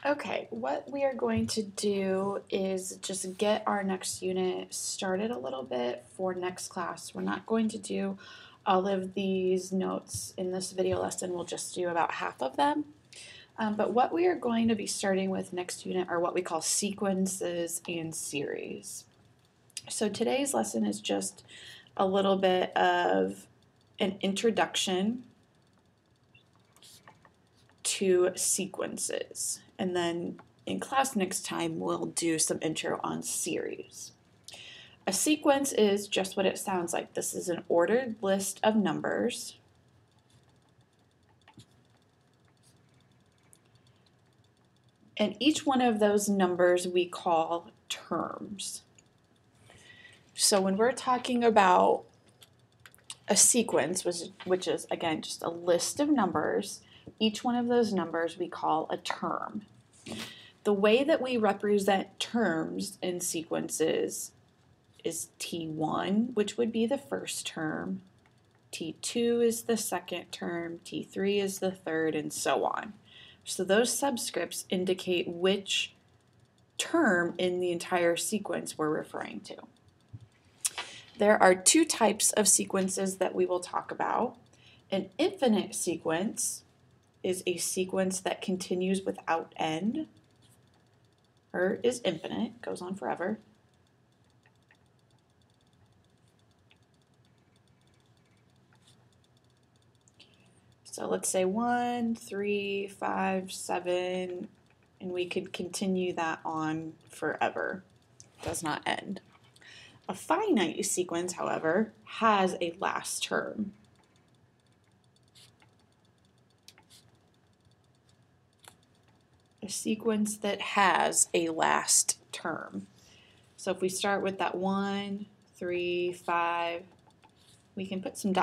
Okay, what we are going to do is just get our next unit started a little bit for next class. We're not going to do all of these notes in this video lesson. We'll just do about half of them. But what we are going to be starting with next unit are what we call sequences and series. So today's lesson is just a little bit of an introduction to sequences. And then in class next time, we'll do some intro on series. A sequence is just what it sounds like. This is an ordered list of numbers. And each one of those numbers we call terms. So when we're talking about a sequence, which is again just a list of numbers, each one of those numbers we call a term. The way that we represent terms in sequences is T1, which would be the first term, T2 is the second term, T3 is the third, and so on. So those subscripts indicate which term in the entire sequence we're referring to. There are two types of sequences that we will talk about. An infinite sequence is a sequence that continues without end, or is infinite, goes on forever. So let's say 1, 3, 5, 7, and we could continue that on forever. It does not end. A finite sequence, however, has a last term. A sequence that has a last term. So if we start with that 1, 3, 5, we can put some ...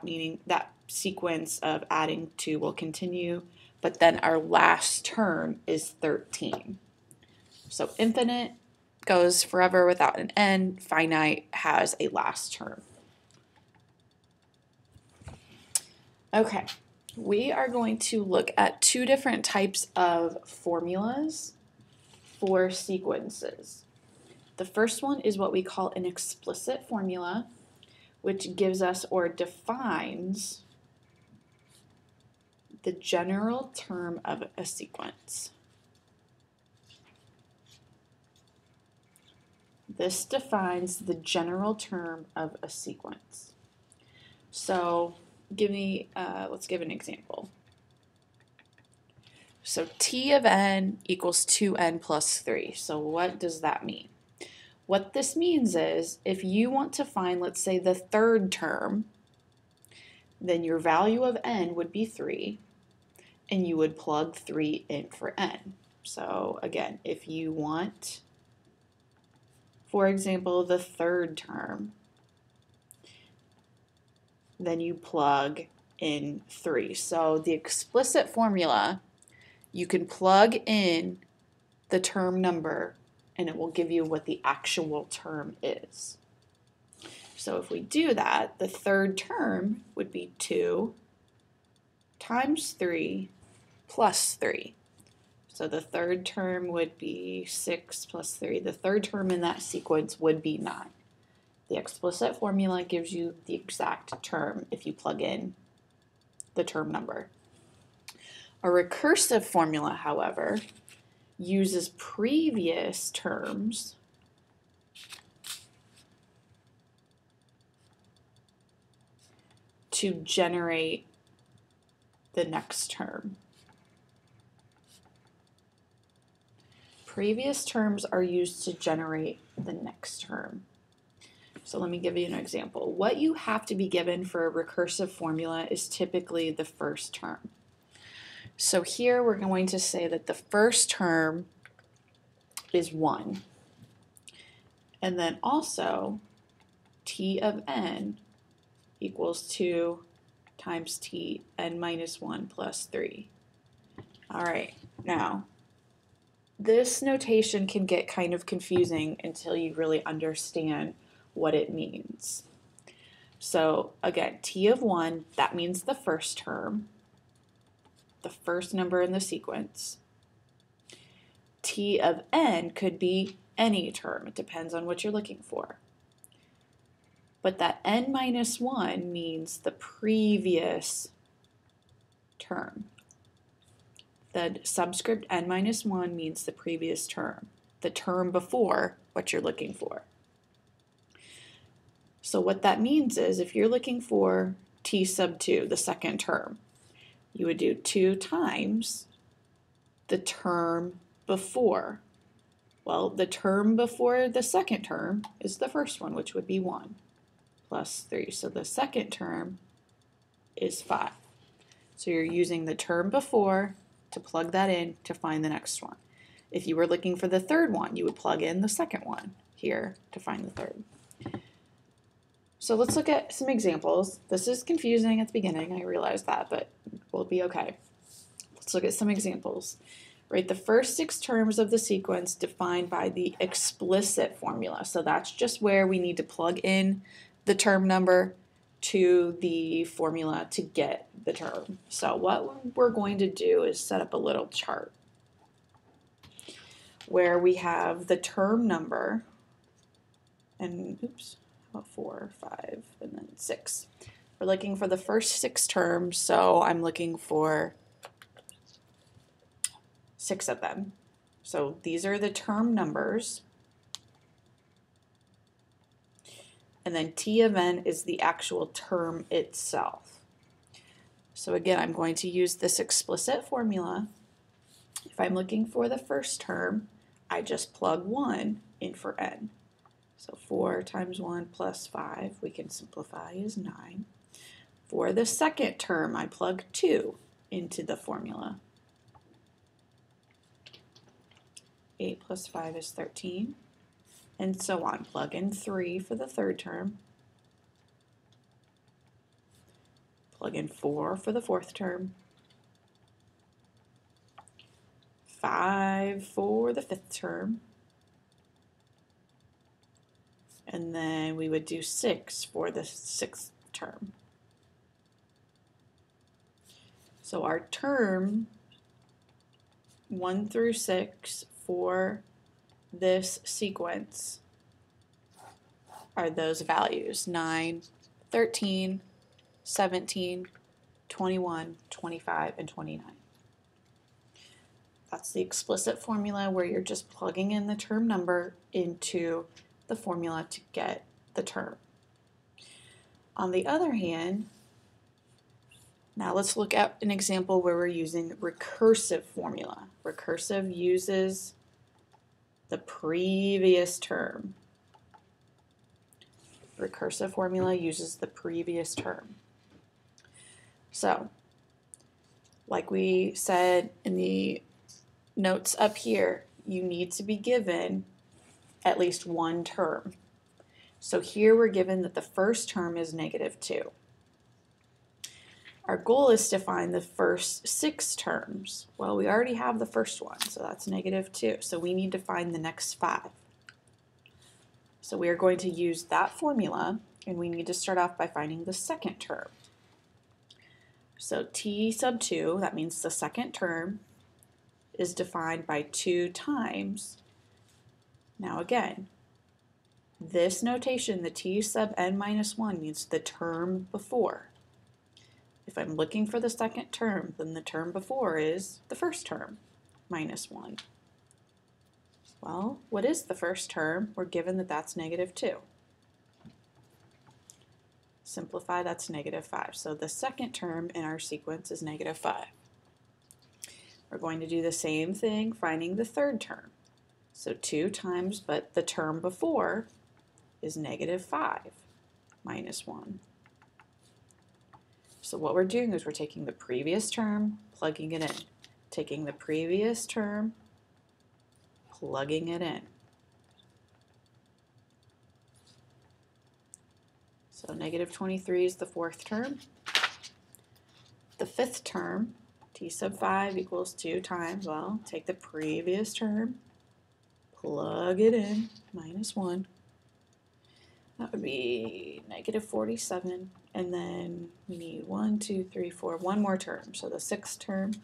meaning that sequence of adding 2 will continue, but then our last term is 13. So infinite goes forever without an end, finite has a last term. Okay, we are going to look at two different types of formulas for sequences. The first one is what we call an explicit formula, which gives us or defines the general term of a sequence. This defines the general term of a sequence. So let's give an example. So T of n equals 2n plus 3. So what does that mean? What this means is if you want to find, let's say, the third term, then your value of n would be 3, and you would plug 3 in for n. So again, if you want, for example, the third term, then you plug in 3. So the explicit formula, you can plug in the term number and it will give you what the actual term is. So if we do that, the third term would be 2 times 3 plus 3. So the third term would be 6 plus 3. The third term in that sequence would be 9. The explicit formula gives you the exact term if you plug in the term number. A recursive formula, however, uses previous terms to generate the next term. Previous terms are used to generate the next term. So let me give you an example. What you have to be given for a recursive formula is typically the first term. So here we're going to say that the first term is 1. And then also T of n equals 2 times T n minus 1 plus 3. All right, now this notation can get kind of confusing until you really understand what it means. So again, T of 1, that means the first term, the first number in the sequence. T of n could be any term. It depends on what you're looking for. But that n minus 1 means the previous term. The subscript n minus 1 means the previous term, the term before what you're looking for. So what that means is if you're looking for t sub 2, the second term, you would do 2 times the term before. Well, the term before the second term is the first one, which would be 1 plus 3. So the second term is 5. So you're using the term before to plug that in to find the next one. If you were looking for the third one, you would plug in the second one here to find the third. So let's look at some examples. This is confusing at the beginning, I realize that, but we'll be okay. Let's look at some examples. Write the first 6 terms of the sequence defined by the explicit formula. So that's just where we need to plug in the term number to the formula to get the term. So what we're going to do is set up a little chart where we have the term number and, oops, about 4, 5, and then 6. We're looking for the first 6 terms, so I'm looking for 6 of them. So these are the term numbers. And then T of n is the actual term itself. So again, I'm going to use this explicit formula. If I'm looking for the first term, I just plug 1 in for n. So 4 times 1 plus 5, we can simplify, is 9. For the second term, I plug 2 into the formula. 8 plus 5 is 13, and so on. Plug in 3 for the third term. Plug in 4 for the fourth term. 5 for the fifth term. And then we would do 6 for the sixth term. So our term 1 through 6 for this sequence are those values: 9, 13, 17, 21, 25, and 29. That's the explicit formula where you're just plugging in the term number into the formula to get the term. On the other hand, now let's look at an example where we're using recursive formula. Recursive uses the previous term. Recursive formula uses the previous term. So, like we said in the notes up here, you need to be given at least one term. So here we're given that the first term is -2. Our goal is to find the first 6 terms. Well, we already have the first one, so that's -2. So we need to find the next 5. So we are going to use that formula, and we need to start off by finding the second term. So T sub 2, that means the second term, is defined by 2 times. Now again, this notation, the T sub n minus 1, means the term before. If I'm looking for the second term, then the term before is the first term, -1. Well, what is the first term? We're given that that's -2. Simplify, that's -5. So the second term in our sequence is -5. We're going to do the same thing finding the third term. So 2 times, but the term before is -5 minus 1. So what we're doing is we're taking the previous term, plugging it in. Taking the previous term, plugging it in. So -23 is the fourth term. The fifth term, T sub 5 equals 2 times, well, take the previous term, plug it in, -1. That would be -47, and then we need 1, 2, 3, 4, one more term. So the sixth term,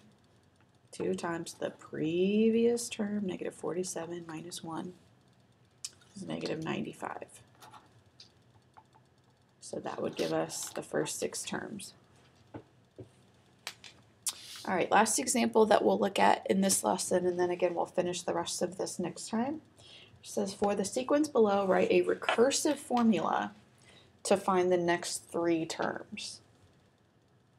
2 times the previous term, negative 47 minus 1 is negative 95. So that would give us the first 6 terms. All right, last example that we'll look at in this lesson, and then again we'll finish the rest of this next time. It says, for the sequence below, write a recursive formula to find the next 3 terms.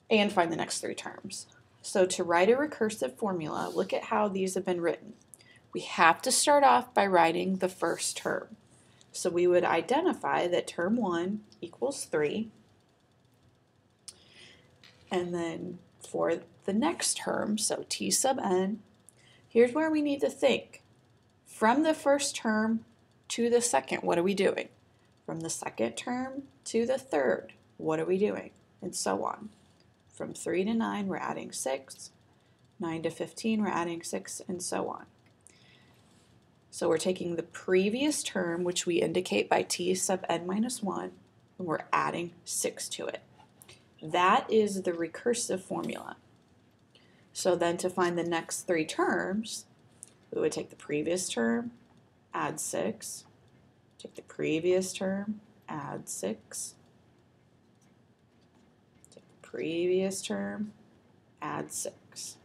And find the next 3 terms. So to write a recursive formula, look at how these have been written. We have to start off by writing the first term. So we would identify that term 1 equals 3. And then for the next term, so t sub n, here's where we need to think. From the first term to the second, what are we doing? From the second term to the third, what are we doing? And so on. From 3 to 9, we're adding 6. 9 to 15, we're adding 6, and so on. So we're taking the previous term, which we indicate by t sub n minus 1, and we're adding 6 to it. That is the recursive formula. So then to find the next 3 terms, we would take the previous term, add 6, take the previous term, add 6, take the previous term, add 6.